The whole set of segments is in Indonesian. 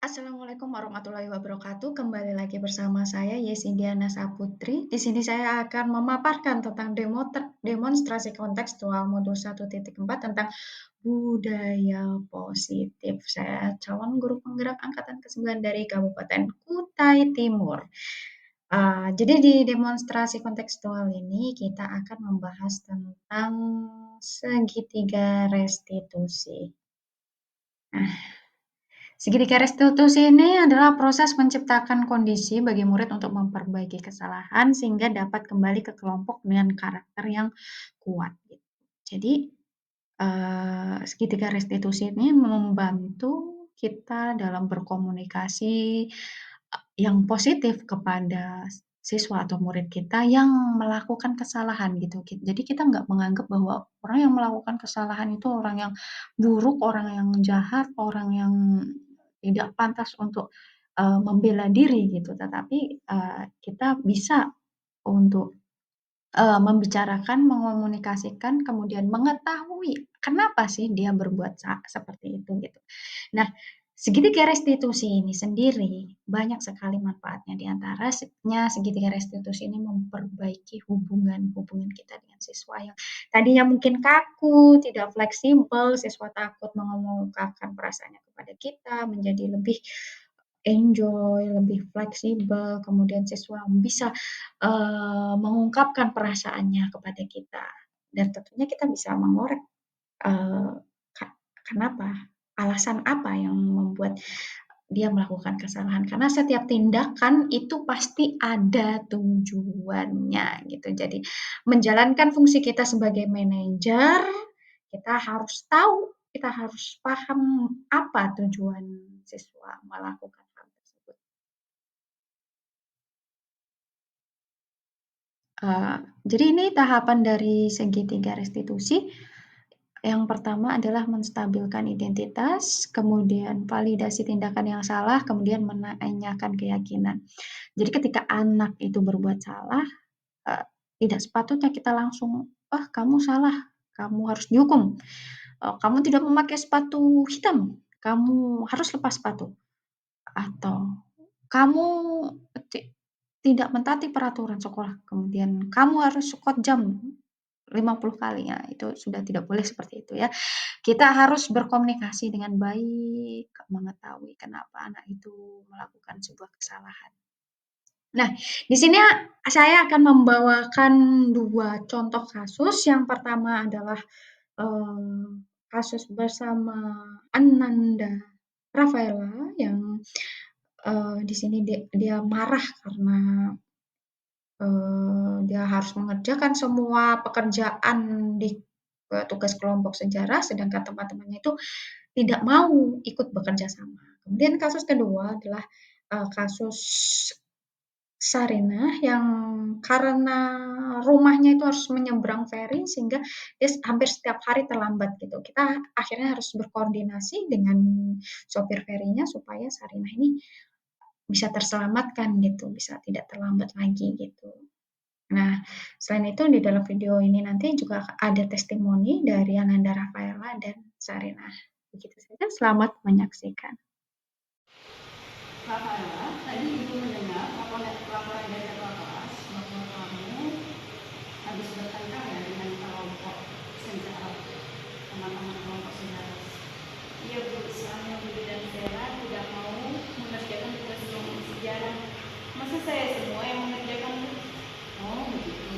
Assalamualaikum warahmatullahi wabarakatuh. Kembali lagi bersama saya Yesi Diana Saputri. Di sini saya akan memaparkan tentang demonstrasi kontekstual modul 1.4 tentang budaya positif. Saya calon guru penggerak angkatan ke-9 dari Kabupaten Kutai Timur. Jadi di demonstrasi kontekstual ini kita akan membahas tentang segitiga restitusi. Nah, segitiga restitusi ini adalah proses menciptakan kondisi bagi murid untuk memperbaiki kesalahan sehingga dapat kembali ke kelompok dengan karakter yang kuat. Gitu. Jadi segitiga restitusi ini membantu kita dalam berkomunikasi yang positif kepada siswa atau murid kita yang melakukan kesalahan gitu. Jadi kita nggak menganggap bahwa orang yang melakukan kesalahan itu orang yang buruk, orang yang jahat, orang yang tidak pantas untuk membela diri gitu. Tetapi kita bisa untuk membicarakan, mengomunikasikan, kemudian mengetahui kenapa sih dia berbuat seperti itu gitu. Nah, segitiga restitusi ini sendiri banyak sekali manfaatnya. Di antaranya segitiga restitusi ini memperbaiki hubungan kita dengan siswa yang tadinya mungkin kaku, tidak fleksibel, siswa takut mengungkapkan perasaannya kepada kita, menjadi lebih enjoy, lebih fleksibel, kemudian siswa bisa mengungkapkan perasaannya kepada kita dan tentunya kita bisa mengorek eee, kenapa, alasan apa yang membuat dia melakukan kesalahan. Karena setiap tindakan itu pasti ada tujuannya gitu. Jadi menjalankan fungsi kita sebagai manajer, kita harus tahu, kita harus paham apa tujuan siswa melakukan hal tersebut. Jadi ini tahapan dari segitiga restitusi. Yang pertama adalah menstabilkan identitas, kemudian validasi tindakan yang salah, kemudian menanyakan keyakinan. Jadi ketika anak itu berbuat salah, eee, tidak sepatutnya kita langsung, "Wah kamu salah, kamu harus dihukum, kamu tidak memakai sepatu hitam, kamu harus lepas sepatu." Atau, "Kamu ti tidak mentaati peraturan sekolah, kemudian kamu harus sekot jam 50 kali." Ya, itu sudah tidak boleh seperti itu ya. Kita harus berkomunikasi dengan baik, mengetahui kenapa anak itu melakukan sebuah kesalahan. Nah, di sini saya akan membawakan 2 contoh kasus. Yang pertama adalah, kasus bersama Ananda Rafaela yang, di sini dia marah karena dia harus mengerjakan semua pekerjaan di tugas kelompok sejarah, sedangkan teman-temannya itu tidak mau ikut bekerja sama. Kemudian kasus kedua adalah, kasus Sarinah yang karena rumahnya itu harus menyeberang feri sehingga dia hampir setiap hari terlambat gitu. Kita akhirnya harus berkoordinasi dengan sopir ferinya supaya Sarinah ini bisa terselamatkan gitu, bisa tidak terlambat lagi gitu. Nah, selain itu di dalam video ini nanti juga ada testimoni dari Ananda Rafaela dan Sarinah. Begitu saja, selamat menyaksikan. Rafaela, tadi Ibu mendengar laporan dari ketua kelas bahwa kamu habis bertengkar ya dengan kelompok sejarah, teman-teman kelompok sejarah. Iya Bu, soalnya Budi dan Vera tidak mau mengerjakan tugas kelompok sejarah. Masa saya semua yang mengerjakan Bu? Oh begitu.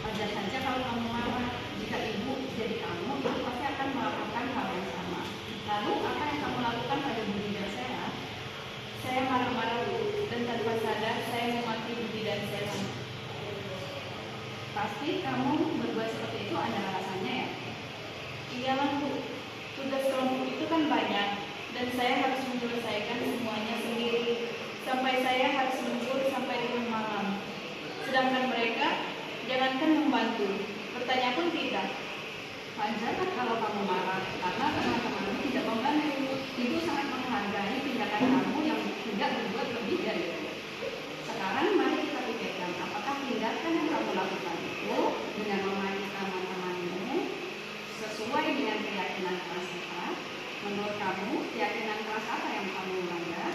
Wajar saja kalau kamu marah. Jika Ibu jadi kamu, Ibu pasti akan melakukan hal yang sama. Lalu apa yang kamu lakukan pada Budi dan Vera? Saya marah-marah Bu, dan tanpa sadar saya memaki Budi dan Vera. Pasti kamu berbuat seperti itu ada alasannya ya? Iyalah Bu, tugas kelompok itu kan banyak, dan saya harus menyelesaikan semuanya sendiri, sampai saya harus lembur sampai 5 malam. Sedangkan mereka, jangankan membantu, bertanya pun tidak. Wajar kan kalau kamu marah, karena teman-temanmu tidak membantu. Ibu sangat menghargai tindakan kamu yang tidak berbuat lebih dari itu. Sekarang mari kita pikirkan, apakah tindakan yang kamu lakukan itu dengan memaki teman-temanmu sesuai dengan keyakinan keras kita? Menurut kamu, keyakinan keras apa yang kamu melanggar?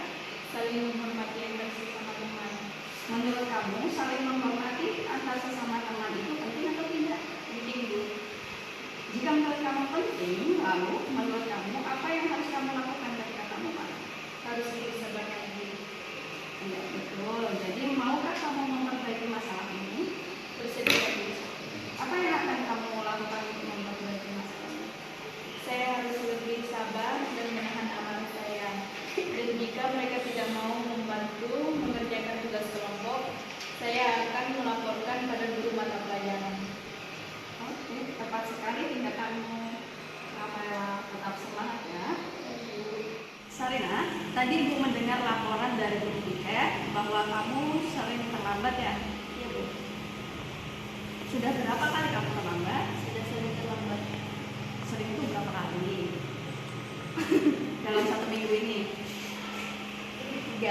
cepat sekali hingga kamu Rafaela tetap semangat ya. Sarina, tadi Ibu mendengar laporan dari Bu Tiket bahwa kamu sering terlambat ya? Iya Bu. Sudah berapa kali kamu terlambat? Sudah sering terlambat. Sering itu berapa kali? Dalam 1 minggu ini? 3.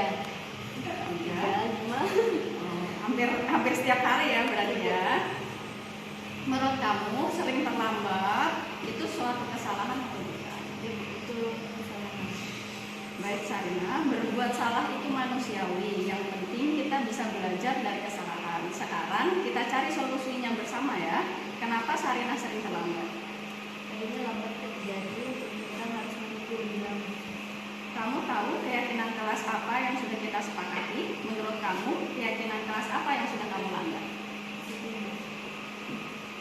Tiga. 5. Oh, hampir setiap hari ya berarti ya. Menurut kamu sering terlambat itu suatu kesalahan atau bukan? Itu kesalahan. Baik Sarina, berbuat salah itu manusiawi. Yang penting kita bisa belajar dari kesalahan. Sekarang kita cari solusinya bersama ya. Kenapa Sarina sering terlambat? Kayaknya lambat terjadi untuk kita harus mengikuti jam. Kamu tahu keyakinan kelas apa yang sudah kita sepakati? Menurut kamu, keyakinan kelas apa yang sudah kamu langgar?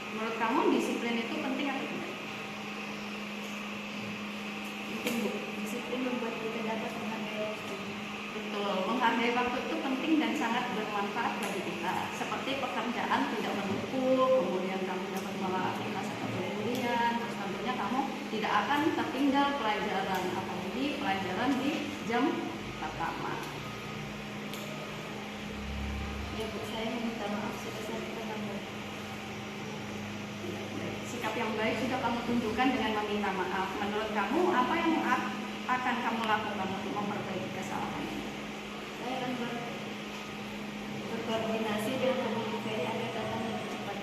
Menurut kamu disiplin itu penting atau tidak? Penting Bu. Disiplin membuat kita dapat menghargai waktu. Betul, menghargai waktu itu penting dan sangat bermanfaat bagi kita. Seperti pekerjaan tidak menumpuk, kemudian kamu dapat melakukan satu kemudian, terus tentunya kamu tidak akan tertinggal pelajaran, apalagi pelajaran di jam pertama. Ya Bu, saya meminta maaf sudah saya terlambat. Sikap yang baik sudah kamu tunjukkan dengan meminta maaf. Menurut kamu, apa yang akan kamu lakukan untuk memperbaiki kesalahan ini? Saya akan berkoordinasi dengan Bu Ferry agar datang lebih cepat.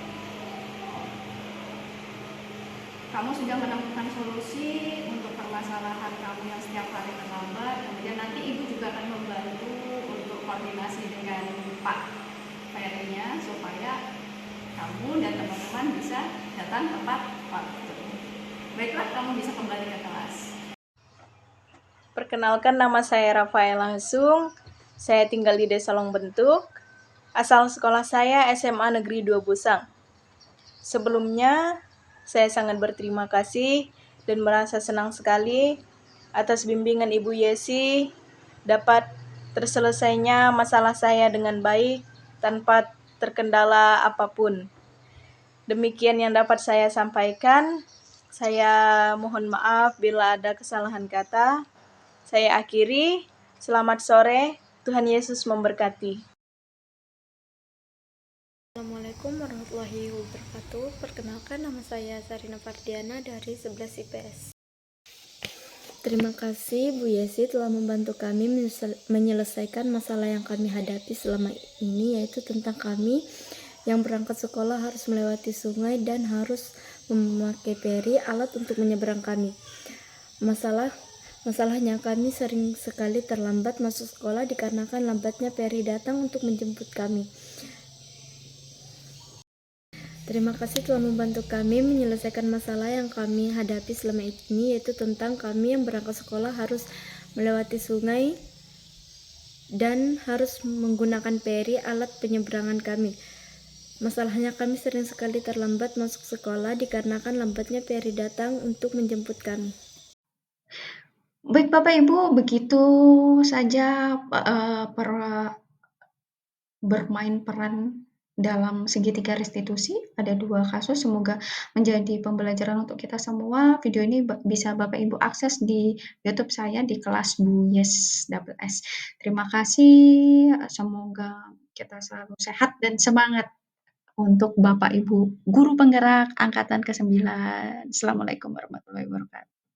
Kamu sudah menemukan solusi untuk permasalahan kamu yang setiap hari terlambat. Kemudian nanti Ibu juga akan membantu untuk koordinasi dengan Pak Ferry-nya supaya kamu dan teman-teman bisa datang tepat waktu. Baiklah, kamu bisa kembali ke kelas. Perkenalkan, nama saya Rafaela Hesung. Saya tinggal di Desa Longbentuk. Asal sekolah saya SMA Negeri 2 Busang. Sebelumnya, saya sangat berterima kasih dan merasa senang sekali atas bimbingan Ibu Yesi dapat terselesainya masalah saya dengan baik tanpa terkendala apapun. Demikian yang dapat saya sampaikan. Saya mohon maaf bila ada kesalahan kata. Saya akhiri. Selamat sore. Tuhan Yesus memberkati. Assalamualaikum warahmatullahi wabarakatuh. Perkenalkan, nama saya Sarina Fardiana dari 11 IPS. Terima kasih Bu Yesi telah membantu kami menyelesaikan masalah yang kami hadapi selama ini, yaitu tentang kami yang berangkat sekolah harus melewati sungai dan harus memakai peri, alat untuk menyeberang kami. Masalahnya kami sering sekali terlambat masuk sekolah dikarenakan lambatnya peri datang untuk menjemput kami. Terima kasih telah membantu kami menyelesaikan masalah yang kami hadapi selama ini, yaitu tentang kami yang berangkat sekolah harus melewati sungai dan harus menggunakan peri, alat penyeberangan kami. Masalahnya kami sering sekali terlambat masuk sekolah dikarenakan lambatnya peri datang untuk menjemput kami. Baik Bapak Ibu, begitu saja bermain peran dalam segitiga restitusi. Ada 2 kasus, semoga menjadi pembelajaran untuk kita semua. Video ini bisa Bapak Ibu akses di YouTube saya di kelas Bu Yes double S. Terima kasih, semoga kita selalu sehat dan semangat untuk Bapak Ibu guru penggerak angkatan ke-9. Assalamualaikum warahmatullahi wabarakatuh.